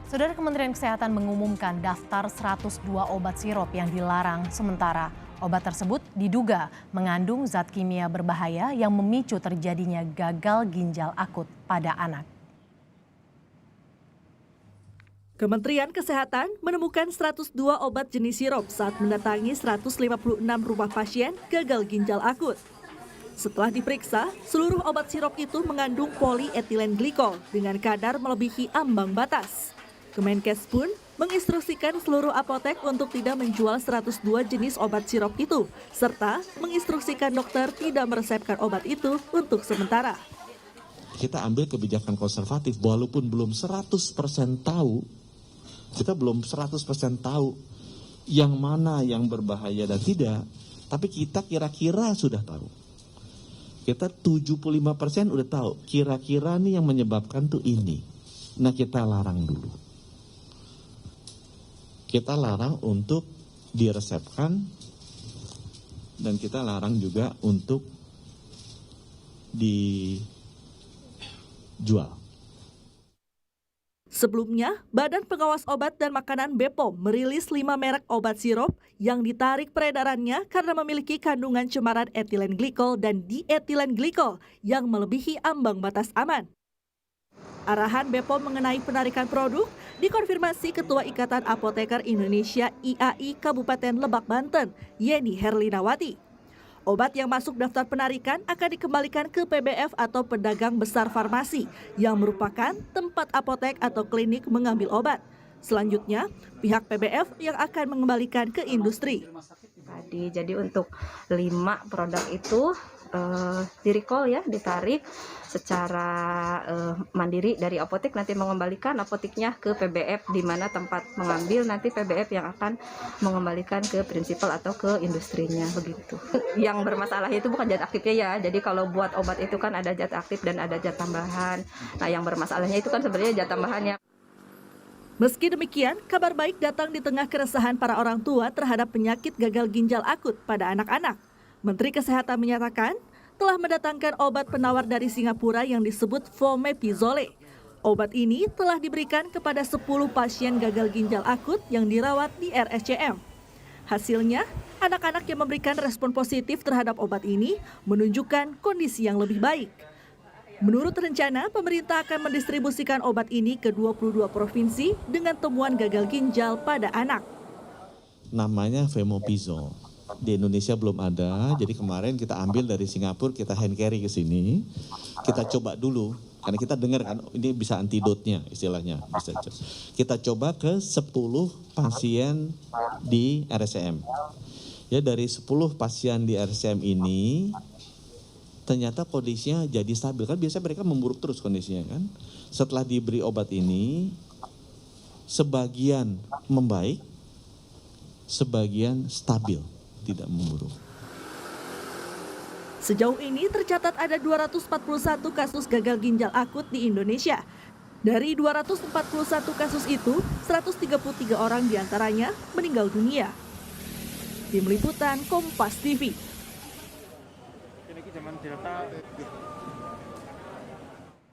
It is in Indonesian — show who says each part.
Speaker 1: Saudara, Kementerian Kesehatan mengumumkan daftar 102 obat sirop yang dilarang sementara. Obat tersebut diduga mengandung zat kimia berbahaya yang memicu terjadinya gagal ginjal akut pada anak.
Speaker 2: Kementerian Kesehatan menemukan 102 obat jenis sirop saat mendatangi 156 rumah pasien gagal ginjal akut. Setelah diperiksa, seluruh obat sirop itu mengandung polietilen glikol dengan kadar melebihi ambang batas. Kemenkes pun menginstruksikan seluruh apotek untuk tidak menjual 102 jenis obat sirop itu, serta menginstruksikan dokter tidak meresepkan obat itu untuk sementara.
Speaker 3: Kita ambil kebijakan konservatif walaupun belum 100% tahu, kita belum 100% tahu yang mana yang berbahaya dan tidak, tapi kita kira-kira sudah tahu. Kita 75% udah tahu, kira-kira nih yang menyebabkan tuh ini. Nah, kita larang dulu. Kita larang untuk diresepkan dan kita larang juga untuk dijual.
Speaker 2: Sebelumnya, Badan Pengawas Obat dan Makanan BPOM merilis 5 merek obat sirop yang ditarik peredarannya karena memiliki kandungan cemaran etilen glikol dan dietilen glikol yang melebihi ambang batas aman. Arahan BPOM mengenai penarikan produk dikonfirmasi Ketua Ikatan Apoteker Indonesia IAI Kabupaten Lebak, Banten, Yeni Herlinawati. Obat yang masuk daftar penarikan akan dikembalikan ke PBF atau pedagang besar farmasi yang merupakan tempat apotek atau klinik mengambil obat. Selanjutnya, pihak PBF yang akan mengembalikan ke industri.
Speaker 4: Jadi untuk 5 produk itu di-recall ya, ditarik secara mandiri dari apotek, nanti mengembalikan apoteknya ke PBF di mana tempat mengambil, nanti PBF yang akan mengembalikan ke prinsipal atau ke industrinya begitu. Yang bermasalah itu bukan zat aktifnya ya. Jadi kalau buat obat itu kan ada zat aktif dan ada zat tambahan. Nah, yang bermasalahnya itu kan sebenarnya zat tambahannya.
Speaker 2: Meski demikian, kabar baik datang di tengah keresahan para orang tua terhadap penyakit gagal ginjal akut pada anak-anak. Menteri Kesehatan menyatakan telah mendatangkan obat penawar dari Singapura yang disebut Fomepizole. Obat ini telah diberikan kepada 10 pasien gagal ginjal akut yang dirawat di RSCM. Hasilnya, anak-anak yang memberikan respon positif terhadap obat ini menunjukkan kondisi yang lebih baik. Menurut rencana, pemerintah akan mendistribusikan obat ini ke 22 provinsi dengan temuan gagal ginjal pada anak.
Speaker 3: Namanya Fomepizole. Di Indonesia belum ada, jadi kemarin kita ambil dari Singapura, kita hand carry ke sini. Kita coba dulu, karena kita dengar kan ini bisa antidotnya istilahnya. Kita coba ke 10 pasien di RSCM. Ya, dari 10 pasien di RSCM ini ternyata kondisinya jadi stabil, kan biasanya mereka memburuk terus kondisinya kan. Setelah diberi obat ini, sebagian membaik, sebagian stabil, tidak memburuk.
Speaker 2: Sejauh ini tercatat ada 241 kasus gagal ginjal akut di Indonesia. Dari 241 kasus itu, 133 orang diantaranya meninggal dunia. Tim Liputan Kompas TV.
Speaker 5: Ini zaman Delta